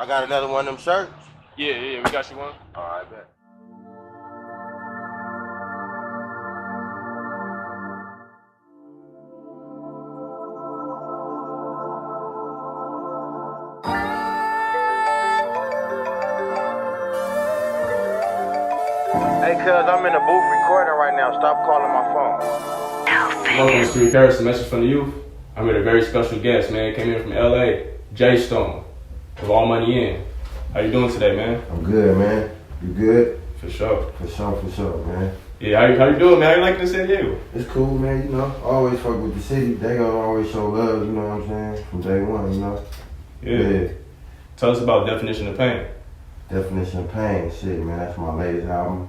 I got another one of them shirts. Yeah, we got you one. All right, bet. Hey, cuz, I'm in the booth recording right now. Stop calling my phone. Welcome to Street Paris, a message from the youth. I'm with a very special guest, man. Came in from LA, JStone, of allmoneyin. How you doing today, man? I'm good, man. You good? For sure. For sure, man. Yeah, how you doing, man? How you liking the San Diego? It's cool, man, you know. Always fuck with the city. They gonna always show love, you know what I'm saying? From day one, you know? Yeah. Tell us about Definition of Pain. Definition of Pain, shit, man. That's my latest album.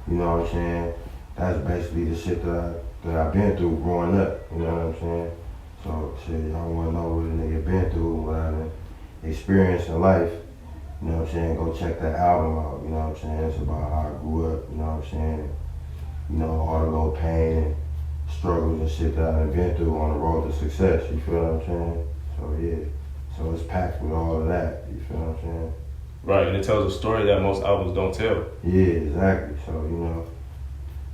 You know what I'm saying? That's basically the shit that I've been through growing up, you know what I'm saying? So, shit, y'all wanna know what a nigga been through, what I done experienced in life. You know what I'm saying? Go check that album out, you know what I'm saying? It's about how I grew up, you know what I'm saying? You know, all the little pain and struggles and shit that I've been through on the road to success, you feel what I'm saying? So yeah, so it's packed with all of that, you feel what I'm saying? Right, and it tells a story that most albums don't tell. Yeah, exactly. So, you know,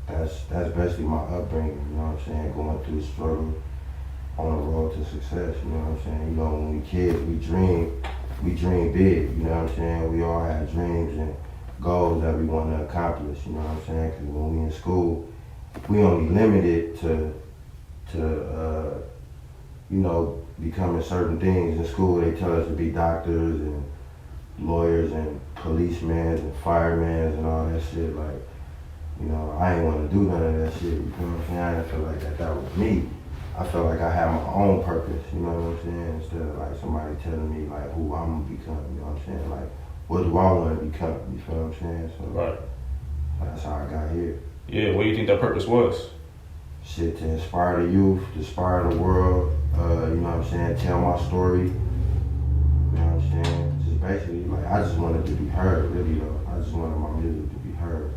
that's basically my upbringing, you know what I'm saying? Going through the struggle on the road to success, you know what I'm saying? You know, when we kids, we dream big, you know what I'm saying? We all have dreams and goals that we want to accomplish, you know what I'm saying? Because when we in school, we only limited to you know, becoming certain things. In school, they tell us to be doctors and lawyers and policemen and firemen and all that shit. Like, you know, I ain't want to do none of that shit, you know what I'm saying? I didn't feel like that was me. I felt like I had my own purpose, you know what I'm saying? Instead of like somebody telling me like who I'm gonna become, you know what I'm saying? Like, what do I want to become, you feel what I'm saying? So Right. that's how I got here. Yeah, what do you think that purpose was? Shit, to inspire the youth, to inspire the world, you know what I'm saying? Tell my story, you know what I'm saying? Just basically, like, I just wanted to be heard, really though. I just wanted my music to be heard.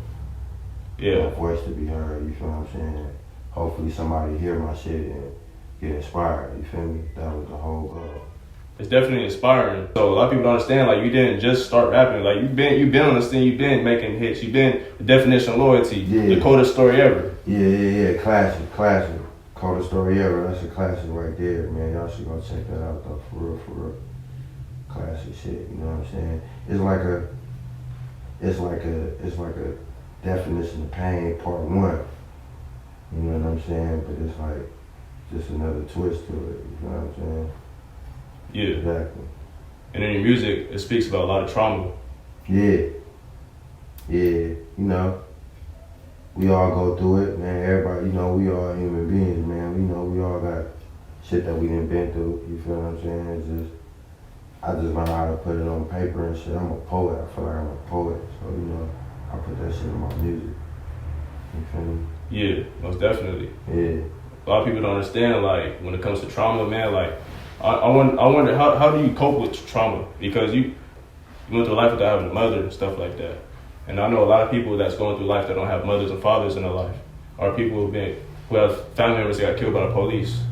Yeah. My voice to be heard, you feel what I'm saying? Hopefully somebody hear my shit and get inspired, you feel me? That was the whole goal. It's definitely inspiring. So a lot of people don't understand, like, you didn't just start rapping. Like, you've been on this thing, you've been making hits, you've been the Definition of Loyalty, the coldest story ever. Yeah, classic. Coldest story ever, that's a classic right there, man. Y'all should go check that out though, for real. Classic shit, you know what I'm saying? It's like a Definition of Pain part 1. You know what I'm saying? But it's like just another twist to it, you know what I'm saying? Yeah. Exactly. And in your music, it speaks about a lot of trauma. Yeah, you know, we all go through it, man. Everybody, you know, we all human beings, man. We know we all got shit that we done been through, you feel what I'm saying? It's just, I just learned how to put it on paper and shit. I'm a poet, I feel like I'm a poet, so, you know, I put that shit in my music, you feel me? Yeah, most definitely. Yeah. A lot of people don't understand, like, when it comes to trauma, man, like, I wonder how do you cope with trauma? Because you went through life without having a mother and stuff like that. And I know a lot of people that's going through life that don't have mothers and fathers in their life, or people who have family members that got killed by the police.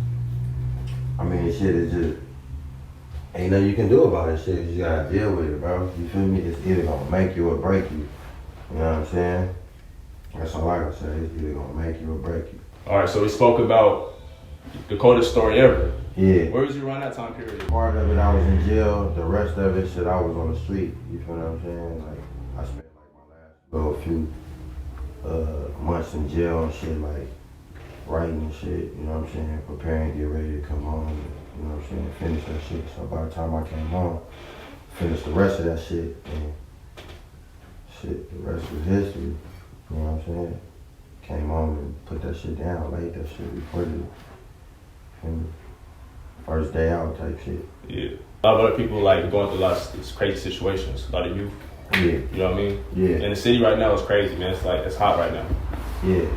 I mean, shit, it's just, ain't nothing you can do about it, shit. You just gotta deal with it, bro. You feel me? It's either gonna make you or break you. You know what I'm saying? That's all I can say. It's either gonna make you or break you. All right, so we spoke about the coldest story ever. Yeah. Where was you around that time period? Part of it, I was in jail. The rest of it, shit, I was on the street. You feel what I'm saying? Like, I spent like my last little few months in jail and shit, like writing and shit. You know what I'm saying? Preparing to get ready to come home. You know what I'm saying? Finish that shit. So by the time I came home, finished the rest of that shit, and shit, the rest was history. You know what I'm saying? Came home and put that shit down, laid that shit, recorded it. And first day out type shit. Yeah. A lot of other people like going through a lot of these crazy situations. A lot of youth. Yeah. You know what I mean? Yeah. And the city right now is crazy, man. It's like, it's hot right now. Yeah.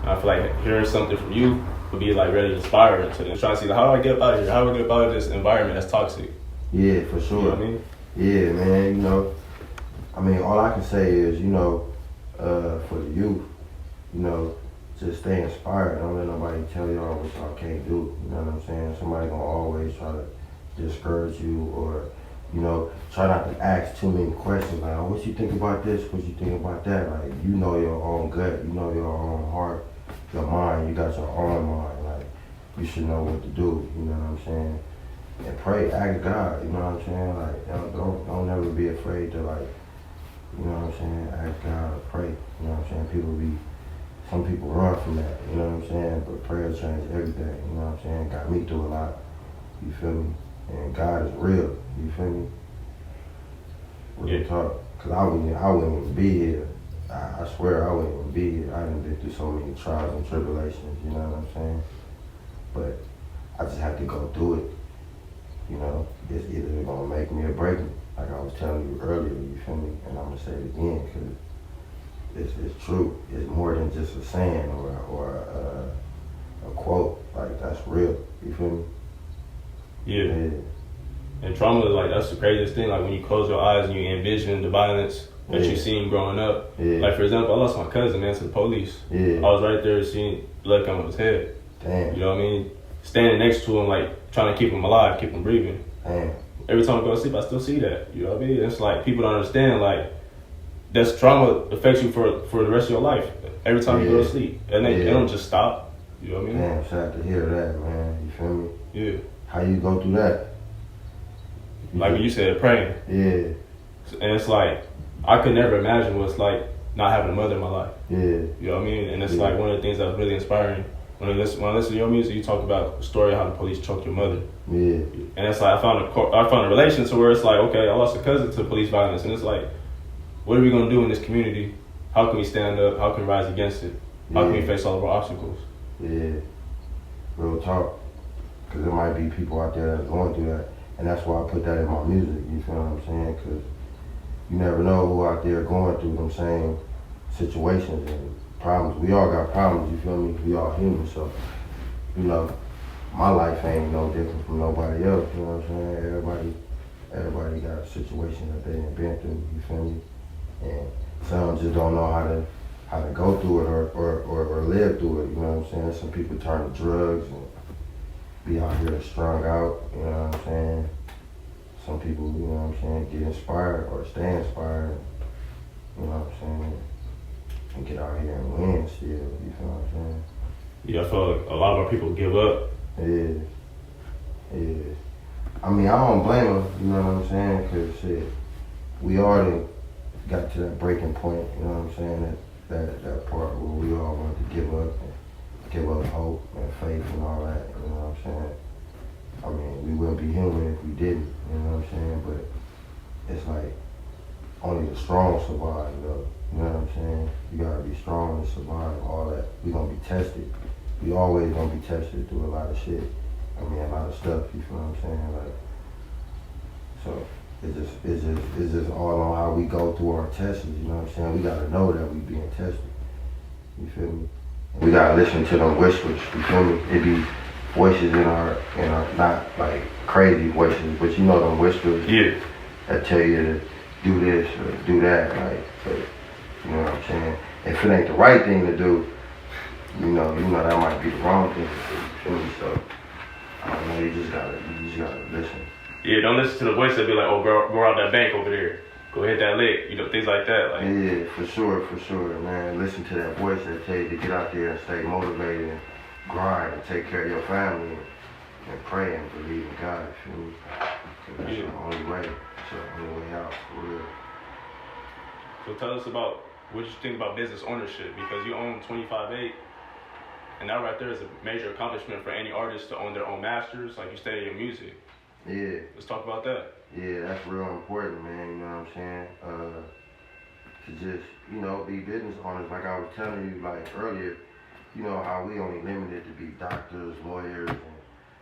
And I feel like hearing something from you would be like really inspiring to them. Trying to see, like, how do I get out of here? How do I get out of this environment that's toxic? Yeah, for sure. You know what I mean? Yeah, man, you know, I mean, all I can say is, you know, for the youth, you know, just stay inspired. Don't let nobody tell y'all what y'all can't do. You know what I'm saying? Somebody gonna always try to discourage you or You know, try not to ask too many questions. Like, oh, what you think about this? What you think about that? Like, you know your own gut. You know your own heart, your mind. You got your own mind. Like, you should know what to do. You know what I'm saying? And pray, ask God. You know what I'm saying? Like, don't never be afraid to like. You know what I'm saying? Ask God, pray. You know what I'm saying? Some people run from that. You know what I'm saying? But prayer changes everything. You know what I'm saying? Got me through a lot. You feel me? And God is real. You feel me? Real talk. Cause I wouldn't even be here. I swear I wouldn't even be here. I done been through so many trials and tribulations. You know what I'm saying? But I just have to go through it. You know, it's either gonna make me or break me. Like I was telling you earlier, you feel me? And I'm gonna say it again, cause it's true. It's more than just a saying or a quote. Like that's real. You feel me? Yeah. And trauma, like that's the craziest thing. Like when you close your eyes and you envision the violence that you seen growing up. Yeah. Like for example, I lost my cousin, man, to the police. Yeah. I was right there seeing blood come on his head. Damn. You know what I mean? Standing next to him, like trying to keep him alive, keep him breathing. Damn. Every time I go to sleep, I still see that. You know what I mean? It's like people don't understand. Like that's trauma affects you for the rest of your life. Every time you go to sleep, and they don't just stop. You know what I mean? Damn, sad to hear that, man. You feel me? Yeah. How you go through that? Like when you said praying. Yeah. And it's like I could never imagine what it's like not having a mother in my life. Yeah. You know what I mean? And it's like one of the things that's really inspiring. When I listen to your music, you talk about the story of how the police choked your mother. Yeah. And it's like I found a relation to where it's like, okay, I lost a cousin to police violence, and it's like, what are we gonna do in this community? How can we stand up? How can we rise against it? How can we face all of our obstacles? Yeah. Real talk. Because there might be people out there that's going through that, and that's why I put that in my music. You feel what I'm saying? Because you never know who out there going through them same situations and problems. We all got problems, you feel me? We all human, so, you know, my life ain't no different from nobody else, you know what I'm saying? Everybody got a situation that they ain't been through, you feel me? And some just don't know how to go through it or live through it, you know what I'm saying? Some people turn to drugs and be out here strung out, you know what I'm saying? Some people, you know what I'm saying, get inspired or stay inspired, you know what I'm saying? And get out here and win still, you feel what I'm saying? Yeah, I feel like a lot of our people give up. Yeah. I mean, I don't blame them, you know what I'm saying? Because shit, we already got to that breaking point, you know what I'm saying? That part where we all wanted to give up hope and faith and all that, you know what I'm saying? I mean, we wouldn't be human if we didn't, you know what I'm saying? But it's like, only the strong survive, though. You know what I'm saying? You gotta be strong to survive all that. We gonna be tested. We always gonna be tested through a lot of shit. I mean, a lot of stuff, you feel what I'm saying? Like, so it's just all on how we go through our tests, you know what I'm saying? We gotta know that we being tested. You feel me? We gotta listen to them whispers, you feel me? It be voices in our not like crazy voices, but you know them whispers that tell you to do this or do that, like, but you know what I'm saying? If it ain't the right thing to do, you know that might be the wrong thing to do, you feel me? So, I don't know, you just gotta listen. Yeah, don't listen to the voice that be like, oh, go out that bank over there. Go hit that lick, you know, things like that. Like. Yeah, for sure, man. Listen to that voice that tell you to get out there and stay motivated and grind and take care of your family and pray and believe in God, you feel me? Cause that's the only way. It's the only way out, for real. So tell us about what you think about business ownership, because you own 25/8, and that right there is a major accomplishment for any artist to own their own masters, like you study your music. Yeah. Let's talk about that. Yeah, that's real important, man, you know what I'm saying? To just, you know, be business owners, like I was telling you, like, earlier, you know, how we only limited to be doctors, lawyers, and,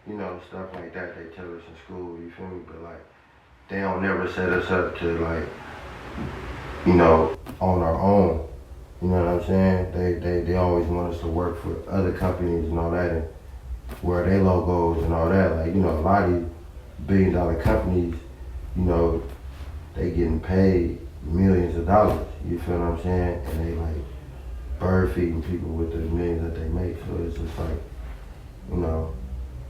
you know, stuff like that they tell us in school, you feel me? But, like, they don't never set us up to, like, you know, on our own. You know what I'm saying? They always want us to work for other companies and all that and wear their logos and all that. Like, you know, a lot of these billion-dollar companies, you know, they getting paid millions of dollars. You feel what I'm saying? And they like bird feeding people with the millions that they make. So it's just like, you know,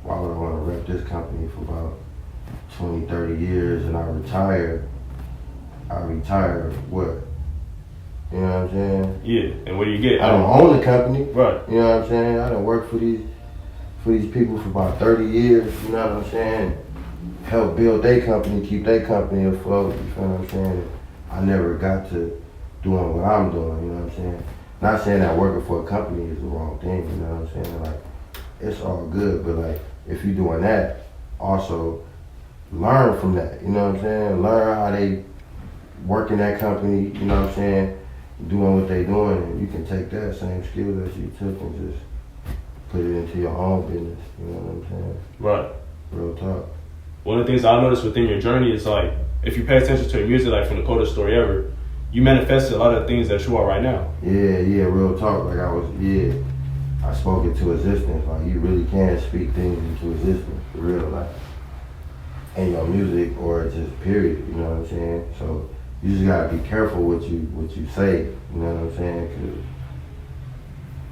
why would I want to rep this company for about 20, 30 years and I retire what? You know what I'm saying? Yeah, and what do you get? I don't own the company. Right. You know what I'm saying? I done worked for these people for about 30 years, you know what I'm saying? Help build their company, keep their company afloat, you feel what I'm saying? I never got to doing what I'm doing, you know what I'm saying? Not saying that working for a company is the wrong thing, you know what I'm saying? Like, it's all good, but like, if you're doing that, also learn from that, you know what I'm saying? Learn how they work in that company, you know what I'm saying? Doing what they doing, and you can take that same skill that you took and just put it into your own business, you know what I'm saying? Right. Real talk. One of the things I noticed within your journey is like, if you pay attention to your music, like from the coldest story ever, you manifested a lot of things that you are right now. Yeah, real talk. Like I spoke it to existence. Like you really can speak things into existence, for real. Like in your music or just period, you know what I'm saying? So you just gotta be careful what you say, you know what I'm saying?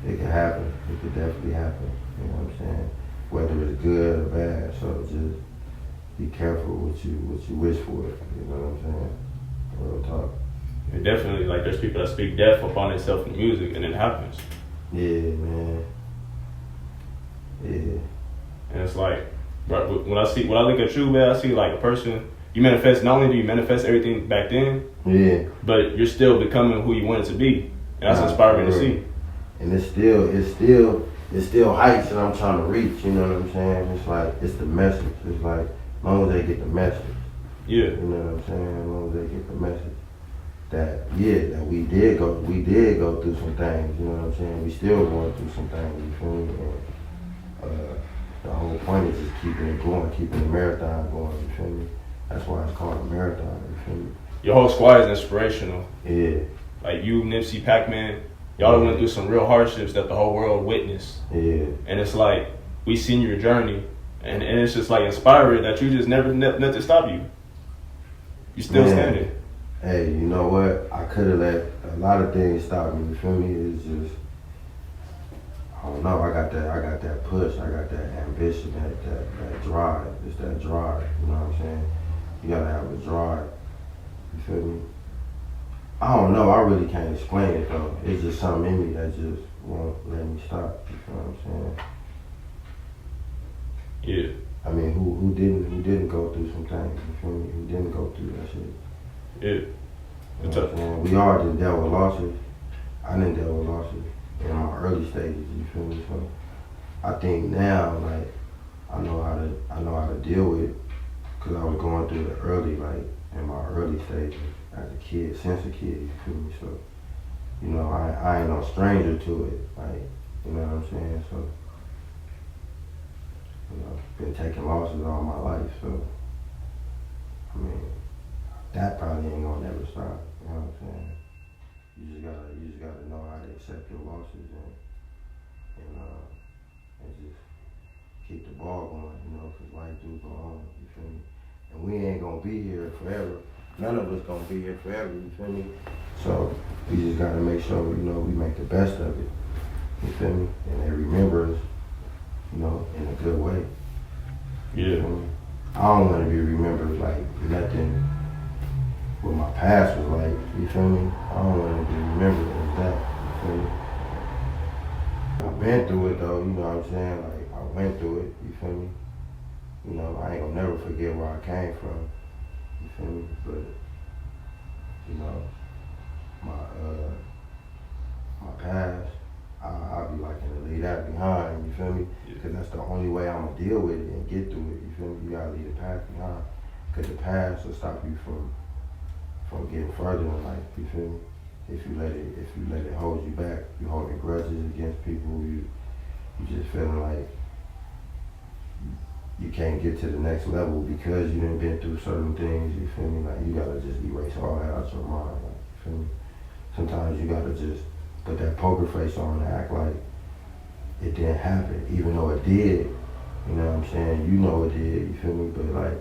Cause it can happen. It could definitely happen, you know what I'm saying? Whether it's good or bad. So just be careful what you wish for, you know what I'm saying? Real talk. And definitely, like, there's people that speak death upon themselves in music, and it happens. Yeah, man. Yeah. And it's like, bro, when I look at you, man, I see like a person. You manifest. Not only do you manifest everything back then, yeah, but you're still becoming who you wanted to be, and that's inspiring to see. And it's still heights that I'm trying to reach. You know what I'm saying? It's like it's the message. It's like as long as they get the message. Yeah. You know what I'm saying? As long as they get the message. That we did go through some things, you know what I'm saying? We still going through some things, you feel me? And the whole point is just keeping it going, keeping the marathon going, you feel me? That's why it's called a marathon, you feel me? Your whole squad is inspirational. Yeah. Like you, Nipsey, Pac-Man, y'all went through some real hardships that the whole world witnessed. Yeah. And it's like, we seen your journey, and it's just like inspiring that you just never nothing stop you. You still standing. Hey, you know what? I could have let a lot of things stop me. You feel me? It's just, I don't know. I got that push. I got that ambition, that drive. It's that drive. You know what I'm saying? You gotta have a drive. You feel me? I don't know. I really can't explain it though. It's just something in me that just won't let me stop. You feel what I'm saying? Yeah. I mean, who didn't go through some things? You feel me? Who didn't go through that shit? Yeah. You know what I'm saying? We all done dealt with losses. I didn't deal with losses in my early stages, you feel me? So I think now, like, I know how to deal with it, because I was going through it early, like, in my early stages as a kid, since a kid, you feel me? So, you know, I ain't no stranger to it, like, you know what I'm saying? So, you know, been taking losses all my life, so, I mean, that probably ain't gonna never stop, you know what I'm saying? You just gotta know how to accept your losses and just keep the ball going, you know, because life do go on, you feel me? And we ain't gonna be here forever. None of us gonna be here forever, you feel me? So we just gotta make sure, you know, we make the best of it, you feel me? And they remember us, you know, in a good way. Yeah. You feel me? I don't wanna be remembered like nothing what my past was like, you feel me? I don't want to be remembered as that, you feel me? I've been through it though, you know what I'm saying? Like, I went through it, you feel me? You know, I ain't gonna never forget where I came from, you feel me? But, you know, my past, I'll be like, leave that behind, you feel me? Because that's the only way I'm gonna deal with it and get through it, you feel me? You gotta leave the past behind. Because the past will stop you from getting further in life, you feel me? If you let it hold you back, you holding grudges against people, you just feeling like you can't get to the next level because you done been through certain things, you feel me? Like you gotta just erase all that out your mind, like, you feel me? Sometimes you gotta just put that poker face on and act like it didn't happen, even though it did, you know what I'm saying? You know it did, you feel me? But like,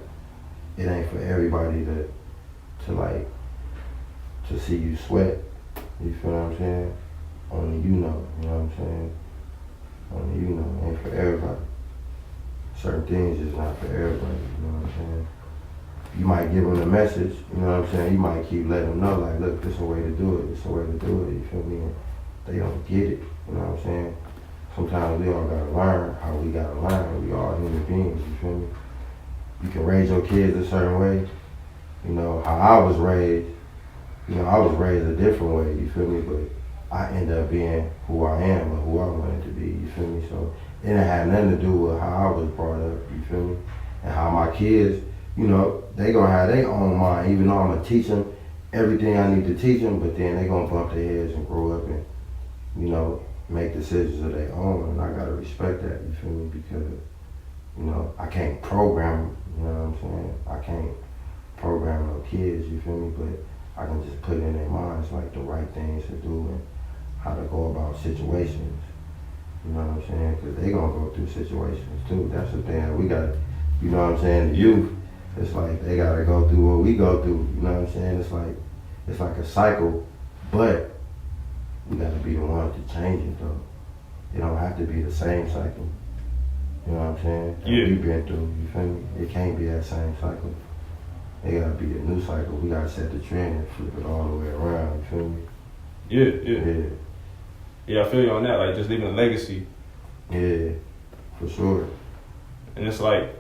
it ain't for everybody to see you sweat, you feel what I'm saying? Only you know what I'm saying? Only you know, it ain't for everybody. Certain things is not for everybody, you know what I'm saying? you might give them the message, you know what I'm saying? You might keep letting them know, like, look, this is a way to do it, this is a way to do it, you feel me? And they don't get it, you know what I'm saying? Sometimes we all gotta learn how we gotta learn. We all human beings, you feel me? You can raise your kids a certain way. You know, how I was raised, you know, I was raised a different way, you feel me? But I ended up being who I am or who I wanted to be, you feel me? So it didn't have nothing to do with how I was brought up, you feel me? And how my kids, you know, they gonna have their own mind, even though I'm gonna teach them everything I need to teach them, but then they gonna bump their heads and grow up and, you know, make decisions of their own, and I gotta respect that, you feel me? Because, you know, I can't program them, you know what I'm saying? I can't program no kids, you feel me? But I can just put in their minds, like, the right things to do and how to go about situations, you know what I'm saying? Because they gonna go through situations too. That's the thing that we gotta, you know what I'm saying? The youth, it's like they gotta go through what we go through, you know what I'm saying? It's like a cycle, but we gotta be the ones to change it though. It don't have to be the same cycle. You know what I'm saying? That Yeah. we've been through, you feel me? It can't be that same cycle. It gotta be a new cycle. We gotta set the trend and flip it all the way around, you feel me? Yeah. Yeah, I feel you on that, like just leaving a legacy. Yeah, for sure. And it's like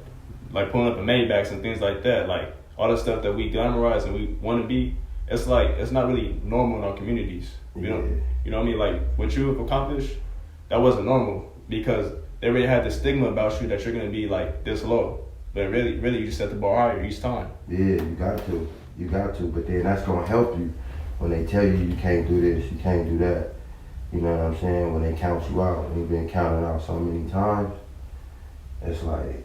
pulling up the Maybachs and things like that, like all the stuff that we glamorize and we want to be, it's like, it's not really normal in our communities. You know what I mean? Like what you have accomplished, that wasn't normal because they already had the stigma about you that you're gonna be like this low. But really you just set the bar higher each time. Yeah, you got to. But then that's gonna help you when they tell you can't do this, you can't do that. You know what I'm saying? When they count you out, when you've been counted out so many times, it's like,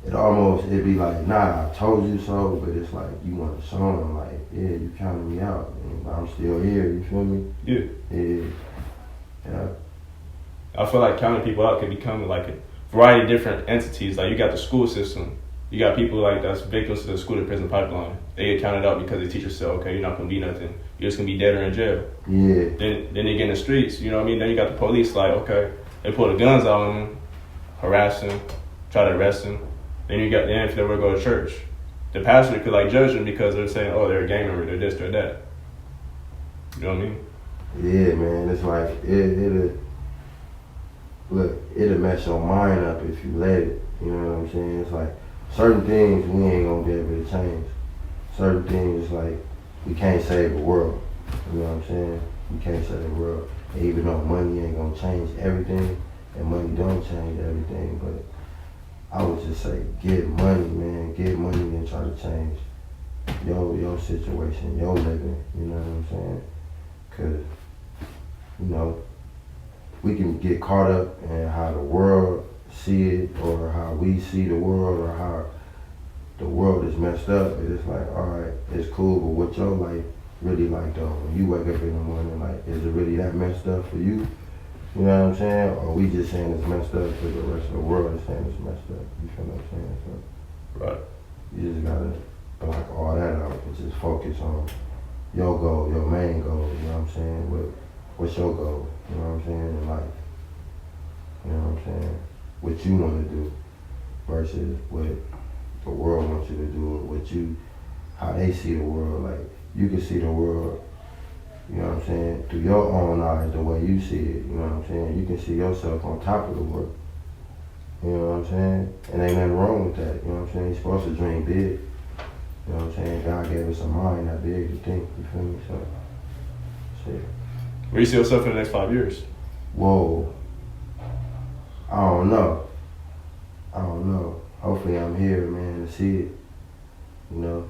it'd be like, nah, I told you so, but it's like, you want to show them, like, yeah, you counted me out, and I'm still here, you feel me? Yeah. I feel like counting people out can become like a variety of different entities. Like you got the school system. You got people like that's victims to the school to prison pipeline. They get counted out because the teachers say, okay, you're not gonna be nothing. You're just gonna be dead or in jail. Yeah. Then they get in the streets, you know what I mean? Then you got the police like, okay, they pull the guns out on them, harass them, try to arrest them. Then you got if they were to go to church. The pastor could like judge them because they're saying, oh, they're a gang member, they're this, they're that. You know what I mean? Yeah, man, it's like, it'll mess your mind up if you let it. You know what I'm saying? It's like, certain things we ain't gonna be able to change. Certain things, like, we can't save the world. You know what I'm saying? We can't save the world. And even though money ain't gonna change everything, and money don't change everything, but I would just say, get money, man. Get money and try to change your situation, your living. You know what I'm saying? Cause, you know, we can get caught up in how the world see it, or how we see the world, or how the world is messed up. And it's like, all right, it's cool, but what your life really like though? When you wake up in the morning, like, is it really that messed up for you? You know what I'm saying? Or we just saying it's messed up because the rest of the world is saying it's messed up. You feel what I'm saying? So Right. you just gotta block all that out and just focus on your goal, your main goal. You know what I'm saying? What's your goal? You know what I'm saying? In life. You know what I'm saying? What you want to do versus what the world wants you to do, how they see the world. Like, you can see the world, you know what I'm saying, through your own eyes, the way you see it, you know what I'm saying? You can see yourself on top of the world. You know what I'm saying? And ain't nothing wrong with that, you know what I'm saying? You're supposed to dream big. You know what I'm saying? God gave us a mind that big to think, you feel me? So, shit. Where you see yourself in the next 5 years? Whoa. I don't know. Hopefully I'm here, man, to see it. You know?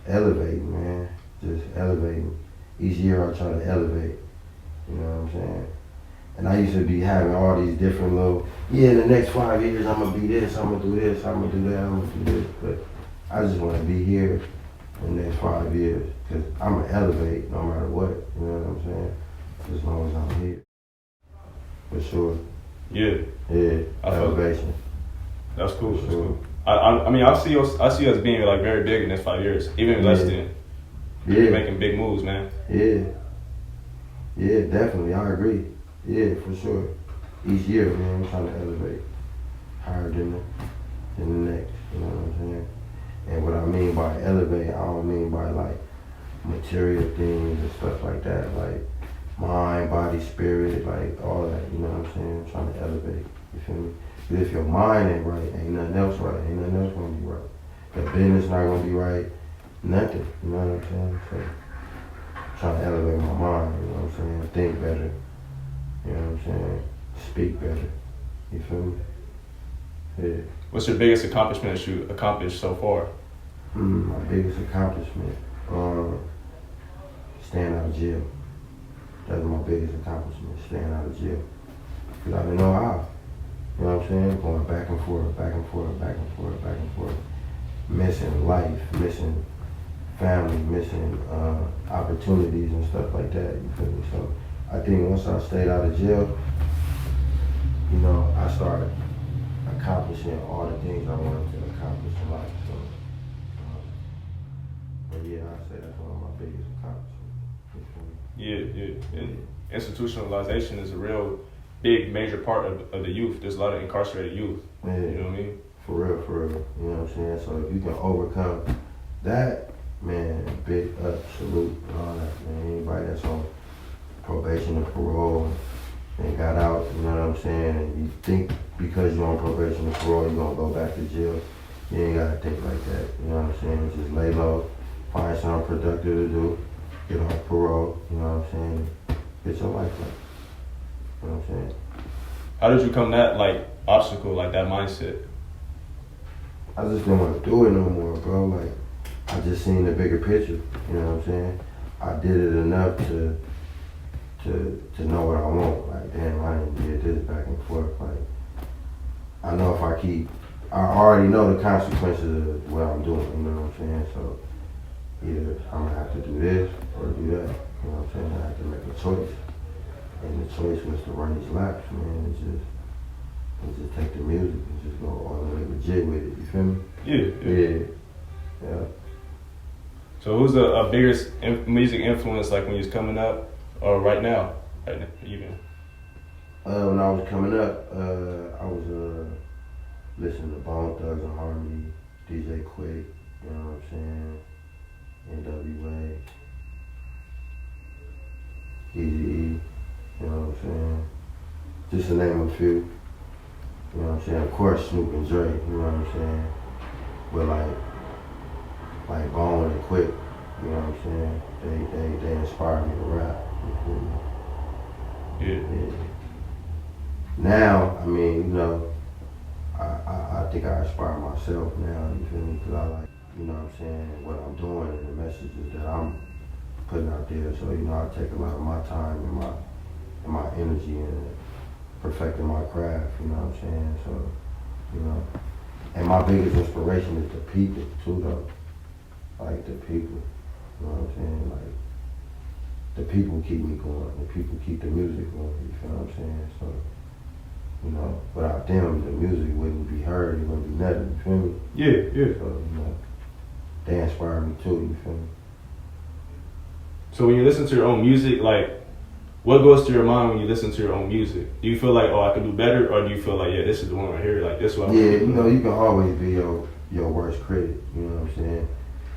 Elevating, man. Just elevating. Each year I try to elevate. You know what I'm saying? And I used to be having all these different little, in the next 5 years I'm gonna be this, I'm gonna do this, I'm gonna do that, I'm gonna do this. But I just wanna be here in the next 5 years. Cause I'm gonna elevate no matter what. You know what I'm saying? As long as I'm here. For sure. Yeah. Elevation. That's cool. For That's sure. cool. I mean, I see us being like very big in the next 5 years, even less than. You're making big moves, man. Yeah, definitely. I agree. Yeah, for sure. Each year, man, I'm trying to elevate higher than the next. You know what I'm saying? And what I mean by elevate, I don't mean by like material things and stuff like that, like mind, body, spirit, like all that, you know what I'm saying? I'm trying to elevate, you feel me? Because if your mind ain't right, ain't nothing else right, ain't nothing else gonna be right. The business not gonna be right, nothing, you know what I'm saying? So, I'm trying to elevate my mind, you know what I'm saying? Think better, you know what I'm saying? Speak better, you feel me? Yeah. What's your biggest accomplishment that you accomplished so far? My biggest accomplishment, staying out of jail. That was my biggest accomplishment, staying out of jail. Because I didn't know how. You know what I'm saying? Going back and forth, back and forth, back and forth, back and forth. Missing life, missing family, missing opportunities and stuff like that, you feel me? So I think once I stayed out of jail, you know, I started accomplishing all the things I wanted to accomplish in life. So, but yeah, I say that's one of my biggest accomplishments. Yeah. And institutionalization is a real big, major part of the youth. There's a lot of incarcerated youth. Yeah. You know what I mean? For real. You know what I'm saying? So if you can overcome that, man, big up, salute, and all that, man. Anybody that's on probation or parole and got out, you know what I'm saying? And you think because you're on probation or parole, you're gonna go back to jail. You ain't gotta think like that. You know what I'm saying? Just lay low, find something productive to do, get off parole, you know what I'm saying? Get your life back. You know what I'm saying? How did you come that obstacle, that mindset? I just didn't want to do it no more, bro. Like, I just seen the bigger picture, you know what I'm saying? I did it enough to know what I want. Like, damn, I didn't get this back and forth. Like, I know if I already know the consequences of what I'm doing, you know what I'm saying? So, either I'm gonna have to do this or do that, you know what I'm saying? I have to make a choice. And the choice was to run these laps, man, and just take the music and just go all the way legit with it, you feel me? Yeah. So who's the biggest music influence when you was coming up, or right now even? When I was coming up, I was listening to Bone Thugs and Harmony, DJ Quick, you know what I'm saying? NWA, Eazy-E, you know what I'm saying? Just to name a few. You know what I'm saying? Of course, Snoop and Dre, you know what I'm saying? But like Bone and Quick, you know what I'm saying? They inspired me to rap. You feel me? Yeah. Now, I mean, you know, I think I inspire myself now, you feel me? Because I like, you know what I'm saying, what I'm doing and the messages that I'm putting out there. So, you know, I take a lot of my time and my energy in perfecting my craft, you know what I'm saying? So, you know, and my biggest inspiration is the people too, though. Like the people, you know what I'm saying? Like, the people keep me going, the people keep the music going, you feel what I'm saying? So, you know, without them, the music wouldn't be heard, it wouldn't be nothing, you feel me? Yeah. So, you know, they inspire me too, you feel me? So when you listen to your own music, what goes through your mind when you listen to your own music? Do you feel like, oh, I could do better? Or do you feel like, yeah, this is the one right here, this one? Yeah, you know, you can always be your worst critic, you know what I'm saying?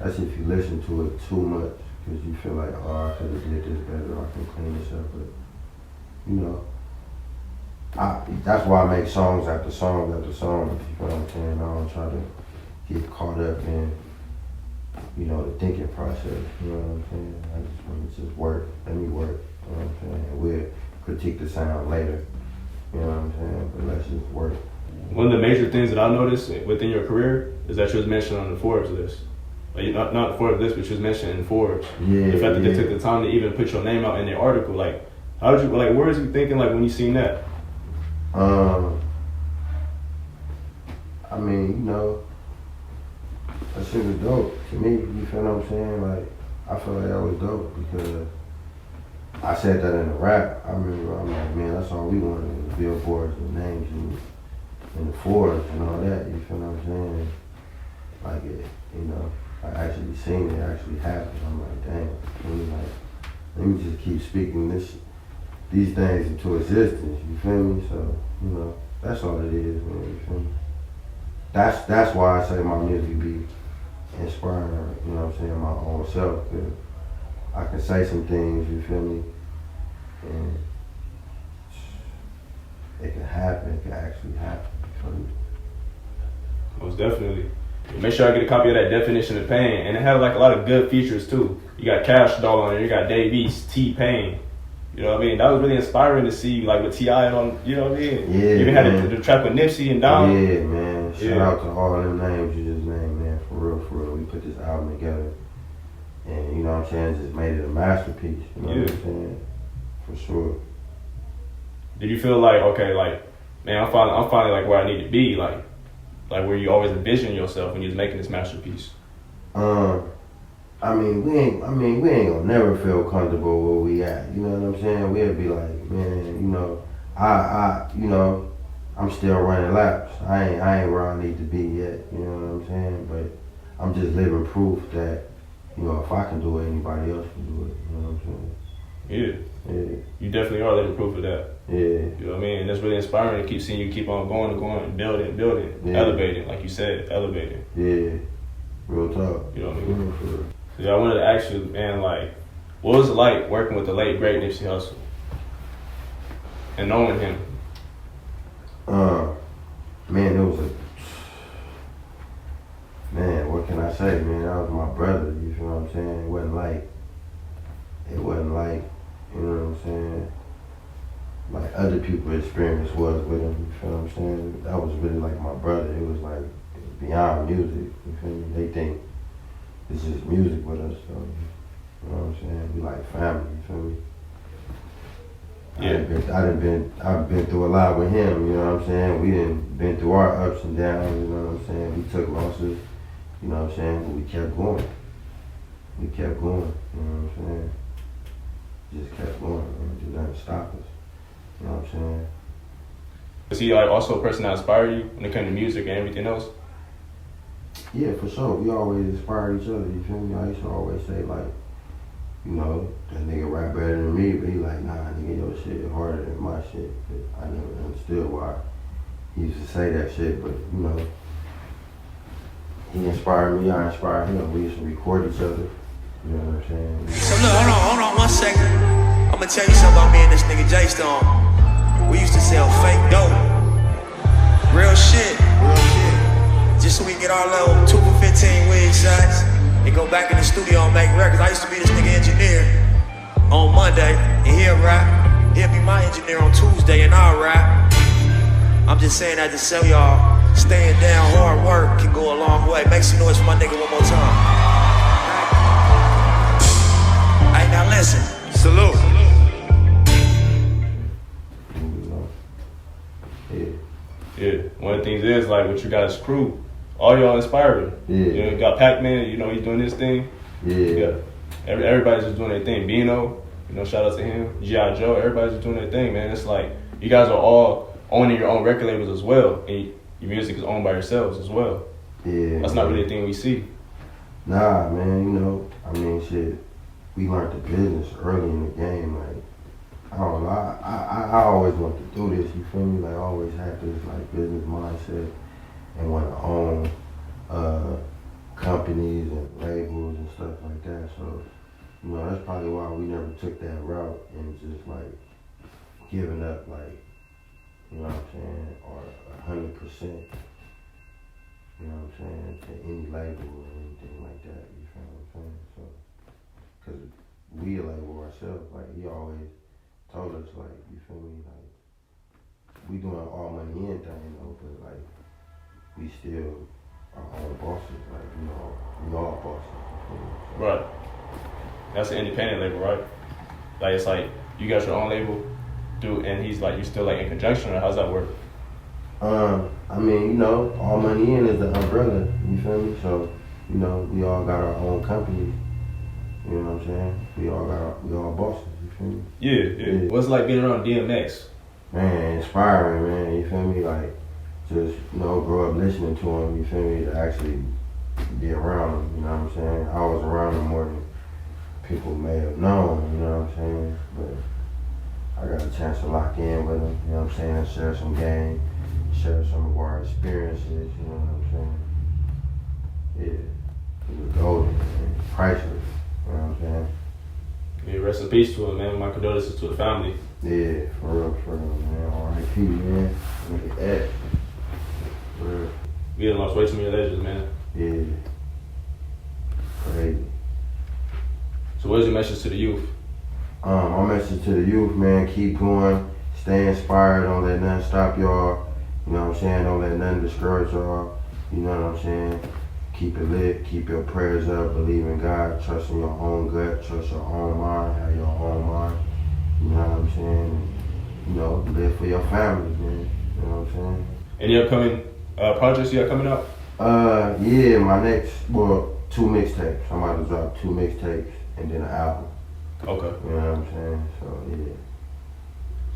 That's if you listen to it too much, because you feel like, oh, I could have did this better, or I can clean this up, but, you know, that's why I make songs after songs after songs, you know what I'm saying? I don't try to get caught up in, you know, the thinking process, you know what I'm saying? I just want to just work, let me work, you know what I'm saying? And we'll critique the sound later, you know what I'm saying? But let's just work. One of the major things that I noticed within your career is that you was mentioned on the Forbes list. Not the Forbes list, but you was mentioned in Forbes. Yeah, the fact that they took the time to even put your name out in their article, how did you, where was you thinking, when you seen that? I mean, you know, that shit was dope to me, you feel what I'm saying? I feel like that was dope because I said that in the rap. I remember, I'm like, man, that's all we wanted was billboards and names and the Forbes and all that, you feel what I'm saying? It, you know, I actually seen it actually happen. I'm like, dang, let me just keep speaking these things into existence, you feel me? So, you know, that's all it is, man, you feel me? that's why I say my music be inspiring, you know what I'm saying, my own self. 'Cause I can say some things, you feel me, and it can happen, it can actually happen, you feel me? Most definitely. Make sure I get a copy of that Definition of Pain, and it has like a lot of good features too. You got Cash Doll on it, you got Dave East, T-Pain. You know what I mean? That was really inspiring to see, like with T.I. on, you know what I mean? Yeah, you even had the track with Nipsey and Dom. Yeah, man. Shout out to all them names you just named, man. For real. We put this album together, and you know what I'm saying, just made it a masterpiece. You know what I'm saying? For sure. Did you feel like, okay, like, man, I'm finally like where I need to be, like where you always envision yourself when you're making this masterpiece? I mean, we ain't gonna never feel comfortable where we at. You know what I'm saying? We'll be like, man, you know, I'm still running laps. I ain't where I need to be yet. You know what I'm saying? But I'm just living proof that, you know, if I can do it, anybody else can do it. You know what I'm saying? Yeah. You definitely are living proof of that. Yeah. You know what I mean? And that's really inspiring to keep seeing you keep on going and building, elevating, like you said, elevating. Yeah. Real talk. You know what I mean? Real. So yeah, I wanted to ask you, man, like, what was it like working with the late great Nipsey Hussle and knowing him? Man, it was what can I say, man? That was my brother, you feel what I'm saying? It wasn't like, you know what I'm saying, like other people's experience was with him, you feel what I'm saying? That was really like my brother. It was like beyond music, you feel me? They think it's just music with us, so, you know what I'm saying? We like family, you feel me? Yeah. I've been through a lot with him, you know what I'm saying? We been through our ups and downs, you know what I'm saying? We took losses, you know what I'm saying? But we kept going. You know what I'm saying? Just kept going, man. Just nothing stop us. You know what I'm saying? Was he like also a person that inspired you when it came to music and everything else? Yeah, for sure. We always inspire each other, you feel me? I used to always say, like, you know, that nigga rap better than me, but he like, nah, nigga, your shit harder than my shit. But I never understood why he used to say that shit, but, you know, he inspired me, I inspired him. We used to record each other, you know what I'm saying? So look, hold on 1 second. I'm gonna tell you something about me and this nigga JStone. We used to sell fake dope. Real shit. Just so we can get our little 2 for 15 wig shots and go back in the studio and make records. I used to be this nigga engineer on Monday, and he'll rap. He'll be my engineer on Tuesday, and I'll rap. I'm just saying that to tell y'all, staying down, hard work can go a long way. Make some noise for my nigga one more time. Hey, now listen. Salute. Yeah. One of the things is, like, with you guys' crew, all y'all inspiring. Yeah. You know, you got Pac-Man, you know, he's doing his thing. Yeah. Everybody's just doing their thing. Bino, you know, shout out to him. G.I. Joe, everybody's just doing their thing, man. It's like, you guys are all owning your own record labels as well. And your music is owned by yourselves as well. Yeah. That's not really a thing we see. Nah, man, you know, I mean, shit, we learned the business early in the game. Like, I don't know, I always wanted to do this, you feel me? Like, I always had this, like, business mindset and want to own companies and labels and stuff like that. So, you know, that's probably why we never took that route and just, like, giving up, like, you know what I'm saying, or 100%, you know what I'm saying, to any label or anything like that, you feel what I'm saying? So, because we a label ourselves, like, he always told us, like, you feel me, like, we doing allmoneyin thing, though, but, like, we still our own bosses, like, you know, we all bosses, you feel me? So, Right. That's an independent label, right? Like, it's like, you got your own label, and he's like, you still like in conjunction, or how's that work? I mean, you know, allmoneyin is the umbrella, you feel me? So, you know, we all got our own companies, you know what I'm saying? We all bosses, you feel me? Yeah. What's it like being around DMX? Man, inspiring, man, you feel me? Like, just, you know, grow up listening to him, you feel me? To actually be around him, you know what I'm saying? I was around him more than people may have known, you know what I'm saying? But I got a chance to lock in with him, you know what I'm saying? Share some game, share some of our experiences, you know what I'm saying? Yeah, it was golden, man. Priceless, you know what I'm saying? Yeah, rest in peace to him, man. My condolences to the family. Yeah, for real, man. R.I.P., man. Look at that. For real. We done lost way too many legends, man. Yeah. Crazy. So what is your message to the youth? My message to the youth, man, keep going, stay inspired, don't let nothing stop y'all. You know what I'm saying? Don't let nothing discourage y'all. You know what I'm saying? Keep it lit, keep your prayers up, believe in God, trust in your own gut, trust your own mind, have your own mind. You know what I'm saying? You know, live for your family, man. You know what I'm saying? Any upcoming projects you got coming out? Yeah, my next, 2 mixtapes. I'm about to drop 2 mixtapes and then an album. Okay. You know what I'm saying? So, yeah.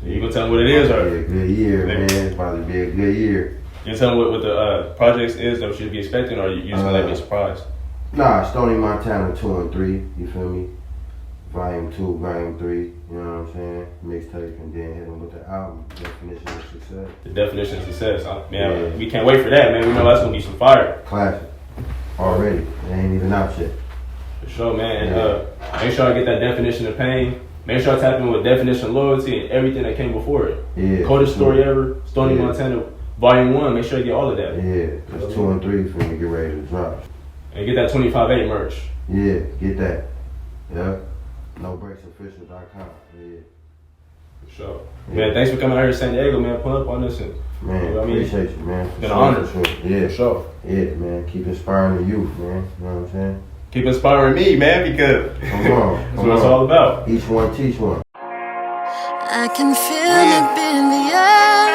So you gonna tell them what it is, or? It's about to be a good year, man. It's about to be a good year. You tell them what the projects is that we should be expecting, or you just gonna let me be surprised? Nah, Stoney Montana 2 and 3, you feel me? Volume 2, Volume 3, you know what I'm saying? Mixtape, and then hit them with the album, Definition of Success. The definition of success. Man, we can't wait for that, man. We know that's gonna be some fire. Classic. Already. It ain't even out yet. For sure, man. And make sure I get that definition of pain. Make sure I tap in with definition of loyalty and everything that came before it. Yeah. Coldest story ever, Stoney Montana, Volume 1. Make sure you get all of that. Yeah, that's 2 and 3 for me to get ready to drop. And get that 25/8 merch. Yeah, get that. Yeah. NoBreaksOfficial.com. Yeah. For sure. Yeah. Man, thanks for coming out here to San Diego, man. Pull up on this. And, Man, you know what I mean? appreciate you, man. Been an honor. For sure. Yeah. For sure. Yeah, man. Keep inspiring the youth, man. You know what I'm saying? Keep inspiring me, man, because Come on. that's what it's all about. Each one teach one. I can feel it in the air.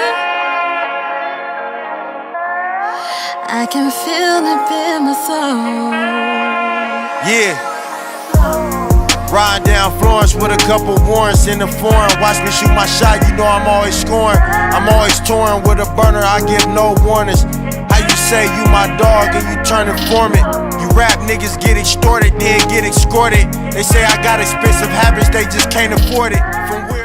I can feel it in my soul. Yeah. Riding down Florence with a couple warrants in the foreign. Watch me shoot my shot, you know I'm always scoring. I'm always touring with a burner, I give no warnings. How you say you my dog and you turn informant? You rap niggas get extorted, then get escorted. They say I got expensive habits, they just can't afford it. From where